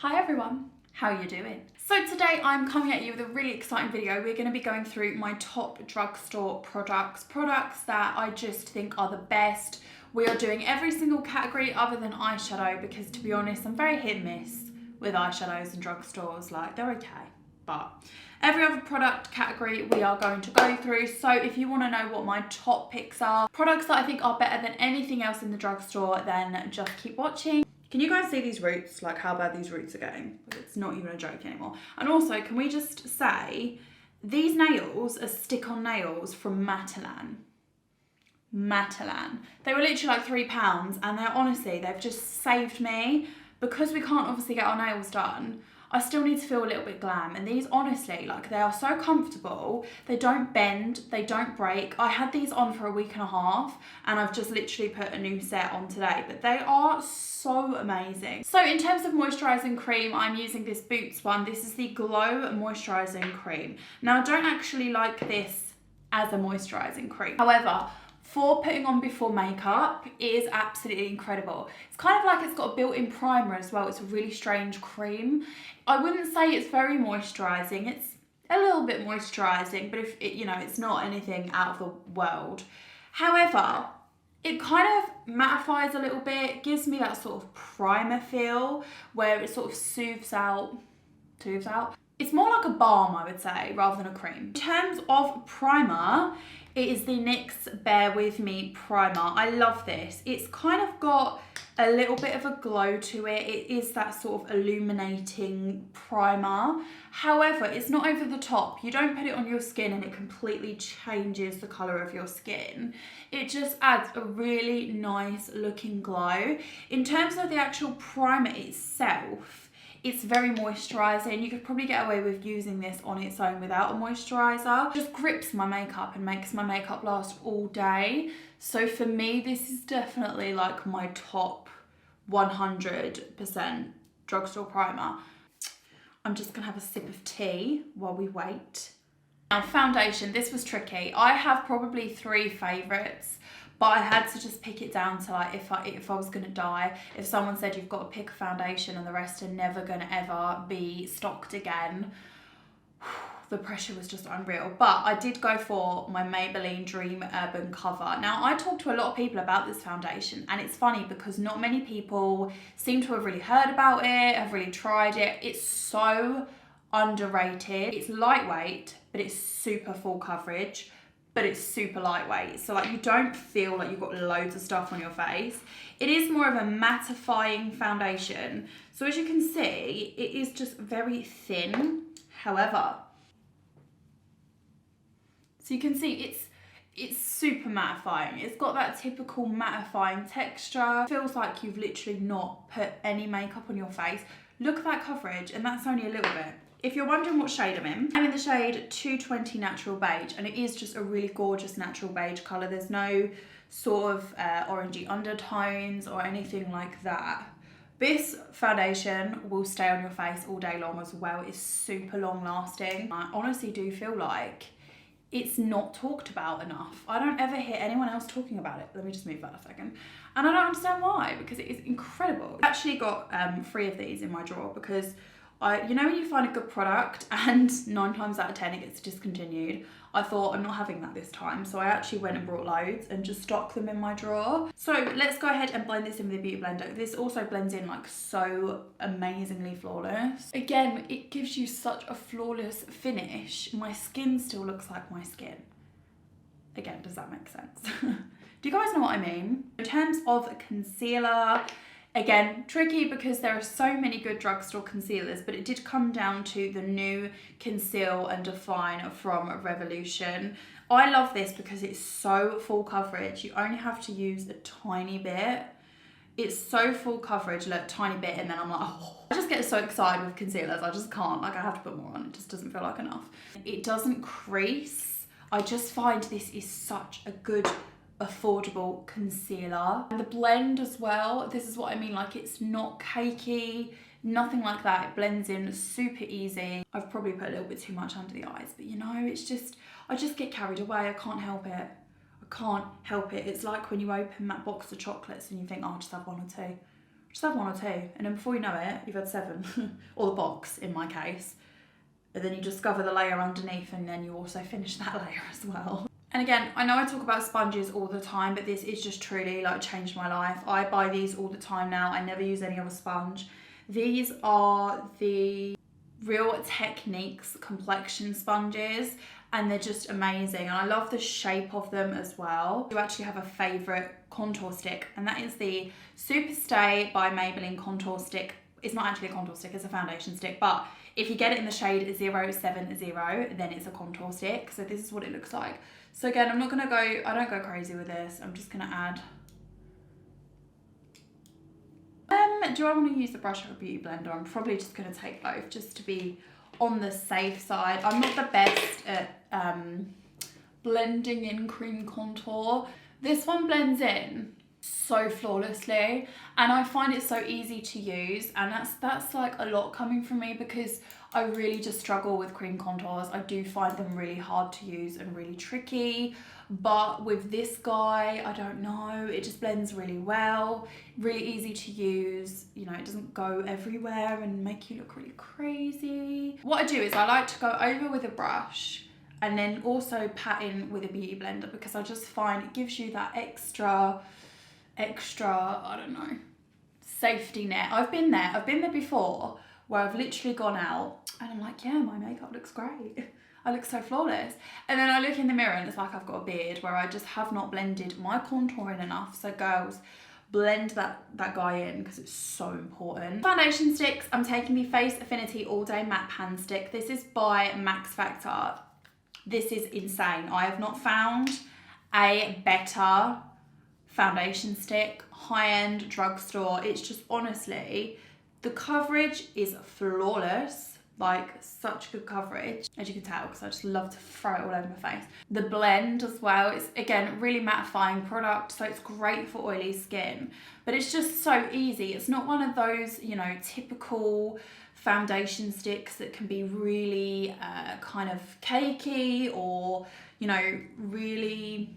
Hi everyone, how are you doing? So today I'm coming at you with a really exciting video. We're going to be going through my top drugstore products that I just think are the best. We are doing every single category other than eyeshadow because, to be honest, I'm very hit and miss with eyeshadows and drugstores. Like, they're okay, but every other product category we are going to go through. So if you want to know what my top picks are, products that I think are better than anything else in the drugstore, then just keep watching. Can you guys see these roots? Like how bad these roots are getting? It's not even a joke anymore. And also, can we just say, these nails are stick-on nails from Matalan. They were literally like £3 and they're honestly, they've just saved me. Because we can't obviously get our nails done, I still need to feel a little bit glam, and these honestly, like, they are so comfortable. They don't bend, they don't break. I had these on for a week and a half and I've just literally put a new set on today, but they are so amazing. So in terms of moisturising cream, I'm using this Boots one. This is the Glow Moisturising Cream. Now, I don't actually like this as a moisturising cream. However, for putting on before makeup, it is absolutely incredible. It's kind of like it's got a built-in primer as well. It's a really strange cream. I wouldn't say it's very moisturising. It's a little bit moisturising, but if it, you know, it's not anything out of the world. However, it kind of mattifies a little bit, gives me that sort of primer feel where it sort of soothes out. It's more like a balm, I would say, rather than a cream. In terms of primer, it is the NYX Bear With Me primer. I love this. It's kind of got a little bit of a glow to it. It is that sort of illuminating primer. However, it's not over the top. You don't put it on your skin and it completely changes the colour of your skin. It just adds a really nice looking glow. In terms of the actual primer itself, it's very moisturising. You could probably get away with using this on its own without a moisturiser. It just grips my makeup and makes my makeup last all day. So for me, this is definitely like my top 100% drugstore primer. I'm just gonna have a sip of tea while we wait. Now, foundation, this was tricky. I have probably 3 favourites, but I had to just pick it down to, like, if I was gonna die, if someone said you've got to pick a foundation and the rest are never gonna ever be stocked again, the pressure was just unreal. But I did go for my Maybelline Dream Urban Cover. Now, I talked to a lot of people about this foundation, and it's funny because not many people seem to have really heard about it, have really tried it. It's so underrated. It's lightweight, but it's super full coverage, but it's super lightweight. So, like, you don't feel like you've got loads of stuff on your face. It is more of a mattifying foundation. So as you can see, it is just very thin. However, so you can see it's super mattifying. It's got that typical mattifying texture. It feels like you've literally not put any makeup on your face. Look at that coverage, and that's only a little bit. If you're wondering what shade I'm in the shade 220 Natural Beige, and it is just a really gorgeous natural beige colour. There's no sort of orangey undertones or anything like that. This foundation will stay on your face all day long as well. It's super long lasting. I honestly do feel like it's not talked about enough. I don't ever hear anyone else talking about it. Let me just move that a second. And I don't understand why, because it is incredible. I actually got 3 of these in my drawer because you know when you find a good product and 9 times out of 10 it gets discontinued? I thought, I'm not having that this time. So I actually went and brought loads and just stocked them in my drawer. So let's go ahead and blend this in with a beauty blender. This also blends in like so amazingly flawless. Again, it gives you such a flawless finish. My skin still looks like my skin. Again, does that make sense? Do you guys know what I mean? In terms of concealer, again, tricky because there are so many good drugstore concealers, but it did come down to the new Conceal and Define from Revolution. I love this because it's so full coverage. You only have to use a tiny bit. It's so full coverage, look, tiny bit, and then I'm like, oh. I just get so excited with concealers. I just can't, like, I have to put more on. It just doesn't feel like enough. It doesn't crease. I just find this is such a good affordable concealer. And the blend as well, this is what I mean, like, it's not cakey, nothing like that. It blends in super easy. I've probably put a little bit too much under the eyes, but you know, it's just, I just get carried away. I can't help it. I can't help it. It's like when you open that box of chocolates and you think, oh, I'll just have 1 or 2. Just have 1 or 2, and then before you know it, you've had 7, or the box in my case. And then you discover the layer underneath, and then you also finish that layer as well. And again, I know I talk about sponges all the time, but this is just truly like changed my life. I buy these all the time now. I never use any other sponge. These are the Real Techniques complexion sponges, and they're just amazing. And I love the shape of them as well. I actually have a favourite contour stick, and that is the Super Stay by Maybelline contour stick. It's not actually a contour stick, it's a foundation stick, but if you get it in the shade 070, then it's a contour stick. So this is what it looks like. So again, I don't go crazy with this. I'm just gonna add. Do I want to use the brush or a beauty blender? I'm probably just gonna take both just to be on the safe side. I'm not the best at blending in cream contour. This one blends in so flawlessly, and I find it so easy to use, and that's like a lot coming from me because I really just struggle with cream contours. I do find them really hard to use and really tricky, but with this guy, I don't know, it just blends really well, really easy to use, you know, it doesn't go everywhere and make you look really crazy. What I do is I like to go over with a brush and then also pat in with a beauty blender, because I just find it gives you that extra, I don't know, safety net. I've been there before, where I've literally gone out and I'm like, yeah, my makeup looks great. I look so flawless. And then I look in the mirror and it's like I've got a beard, where I just have not blended my contour in enough. So girls, blend that guy in, because it's so important. Foundation sticks, I'm taking the Face Affinity All Day Matte Pan Stick. This is by Max Factor. This is insane. I have not found a better foundation stick, high-end drugstore. It's just, honestly, the coverage is flawless, like such good coverage, as you can tell, because I just love to throw it all over my face. The blend as well, it's again really mattifying product, so it's great for oily skin, but it's just so easy. It's not one of those, you know, typical foundation sticks that can be really kind of cakey or, you know, really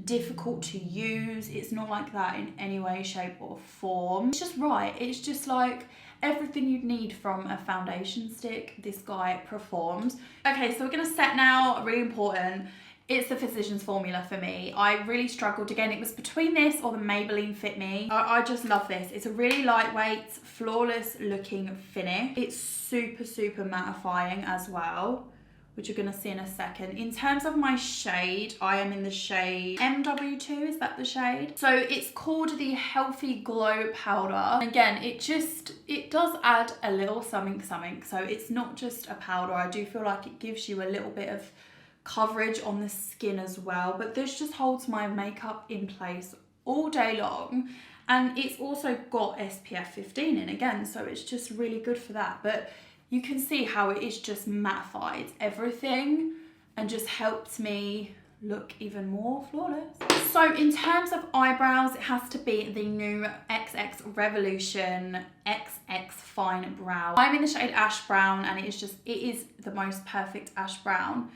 difficult to use. It's not like that in any way, shape or form. It's just right. It's just like everything you'd need from a foundation stick, this guy performs. Okay, so we're gonna set now, really important. It's the Physicians Formula for me. I really struggled. Again, it was between this or the Maybelline Fit Me. I just love this. It's a really lightweight, flawless looking finish. It's super, super mattifying as well, which you're gonna see in a second. In terms of my shade, I am in the shade MW2, is that the shade? So it's called the Healthy Glow Powder. Again, it does add a little something. So it's not just a powder. I do feel like it gives you a little bit of coverage on the skin as well, but this just holds my makeup in place all day long. And it's also got SPF 15 in again, so it's just really good for that. But you can see how it is just mattified everything and just helped me look even more flawless. So in terms of eyebrows, it has to be the new XX Revolution XX Fine Brow. I'm in the shade Ash Brown, and it is the most perfect ash brown.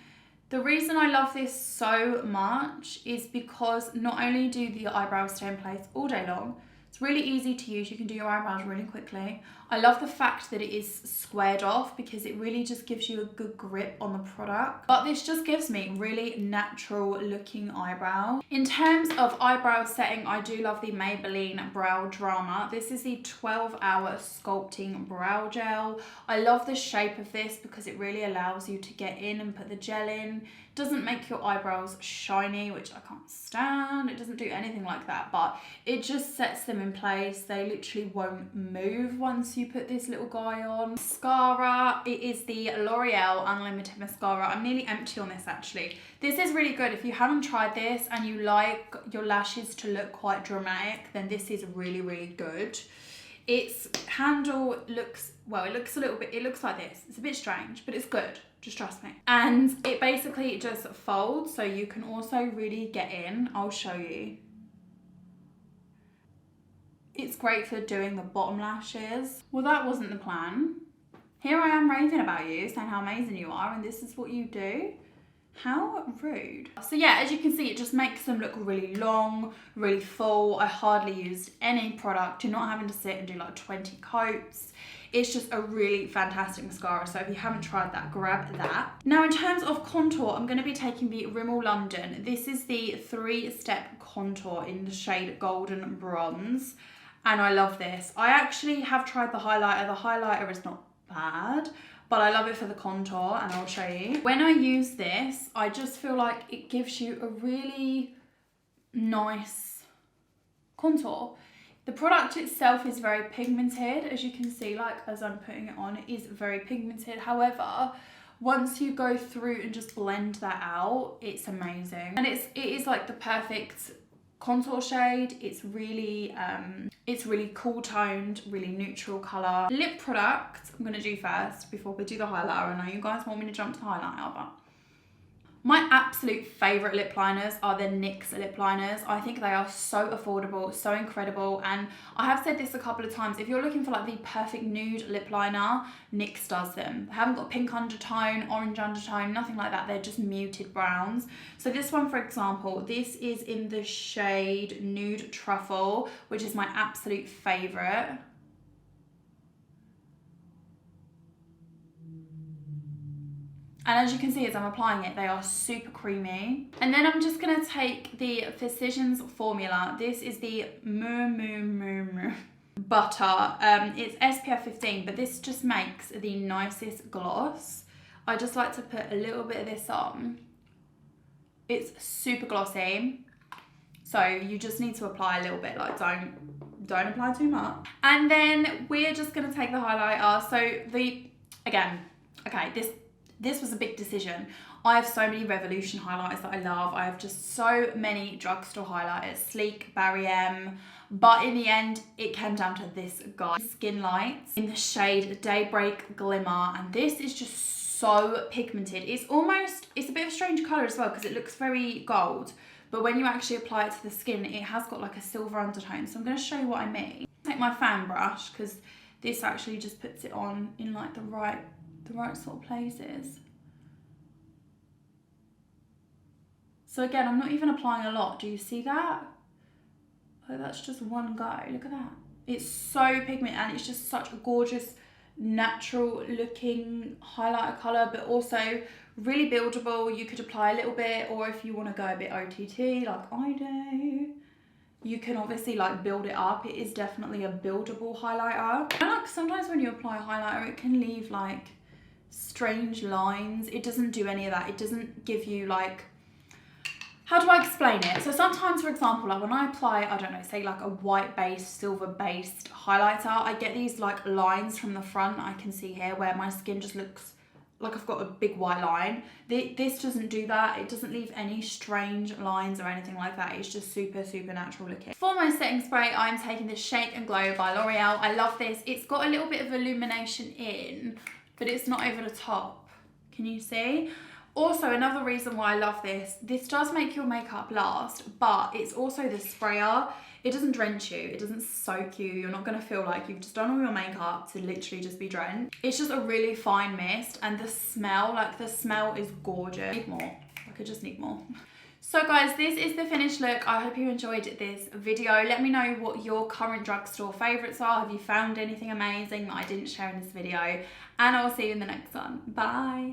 The reason I love this so much is because not only do the eyebrows stay in place all day long, it's really easy to use. You can do your eyebrows really quickly. I love the fact that it is squared off, because it really just gives you a good grip on the product. But this just gives me really natural looking eyebrows. In terms of eyebrow setting, I do love the Maybelline Brow Drama. This is the 12-hour sculpting brow gel. I love the shape of this because it really allows you to get in and put the gel in. It doesn't make your eyebrows shiny, which I can't stand. It doesn't do anything like that, but it just sets them in place. They literally won't move once you put this little guy on. Mascara, it is the L'Oreal Unlimited Mascara. I'm nearly empty on this actually. This is really good. If you haven't tried this and you like your lashes to look quite dramatic, then this is really, really good. Its handle looks, well, it looks like this. It's a bit strange, but it's good. Just trust me. And it basically just folds, so you can also really get in. I'll show you. It's great for doing the bottom lashes. Well, that wasn't the plan. Here I am raving about you, saying how amazing you are, and this is what you do. How rude. So yeah, as you can see, it just makes them look really long, really full. I hardly used any product. You're not having to sit and do like 20 coats. It's just a really fantastic mascara. So if you haven't tried that, grab that. Now in terms of contour, I'm going to be taking the Rimmel London. This is the 3-step contour in the shade Golden Bronze. And I love this. I actually have tried the highlighter. The highlighter is not bad, but I love it for the contour, and I'll show you. When I use this, I just feel like it gives you a really nice contour. The product itself is very pigmented, as you can see, like as I'm putting it on, it is very pigmented. However, once you go through and just blend that out, it's amazing. And it is like the perfect contour shade. It's really cool toned, really neutral colour. Lip product I'm going to do first before we do the highlighter. I know you guys want me to jump to the highlighter, but my absolute favourite lip liners are the NYX lip liners. I think they are so affordable, so incredible, and I have said this a couple of times. If you're looking for like the perfect nude lip liner, NYX does them. They haven't got pink undertone, orange undertone, nothing like that. They're just muted browns. So this one, for example, this is in the shade Nude Truffle, which is my absolute favourite. And as you can see, as I'm applying it, they are super creamy. And then I'm just gonna take the Physicians Formula. This is the Butter. It's SPF 15, but this just makes the nicest gloss. I just like to put a little bit of this on. It's super glossy. So you just need to apply a little bit, like don't apply too much. And then we're just gonna take the highlighter. This was a big decision. I have so many Revolution highlighters that I love. I have just so many drugstore highlighters, Sleek, Barry M. But in the end, it came down to this guy, Skin Lights, in the shade Daybreak Glimmer. And this is just so pigmented. It's a bit of a strange colour as well because it looks very gold. But when you actually apply it to the skin, it has got like a silver undertone. So I'm going to show you what I mean. Take my fan brush because this actually just puts it on in like the right sort of places. So again, I'm not even applying a lot. Do you see that? Oh, that's just one go. Look at that. It's so pigmented and it's just such a gorgeous, natural looking highlighter colour, but also really buildable. You could apply a little bit, or if you want to go a bit OTT like I do, you can obviously like build it up. It is definitely a buildable highlighter. And like sometimes when you apply a highlighter, it can leave like strange lines. It doesn't do any of that. It doesn't give you like, how do I explain it? So sometimes, for example, like when I apply, I don't know, say like a white based, silver based highlighter, I get these like lines from the front I can see here where my skin just looks like I've got a big white line. This doesn't do that. It doesn't leave any strange lines or anything like that. It's just super, super natural looking. For my setting spray, I'm taking this Shake and Glow by L'Oreal. I love this. It's got a little bit of illumination in, but it's not over the top. Can you see? Also, another reason why I love this does make your makeup last, but it's also the sprayer. It doesn't drench you, it doesn't soak you. You're not gonna feel like you've just done all your makeup to literally just be drenched. It's just a really fine mist, and the smell is gorgeous. I need more, like I just need more. So guys, this is the finished look. I hope you enjoyed this video. Let me know what your current drugstore favorites are. Have you found anything amazing that I didn't share in this video? And I'll see you in the next one. Bye.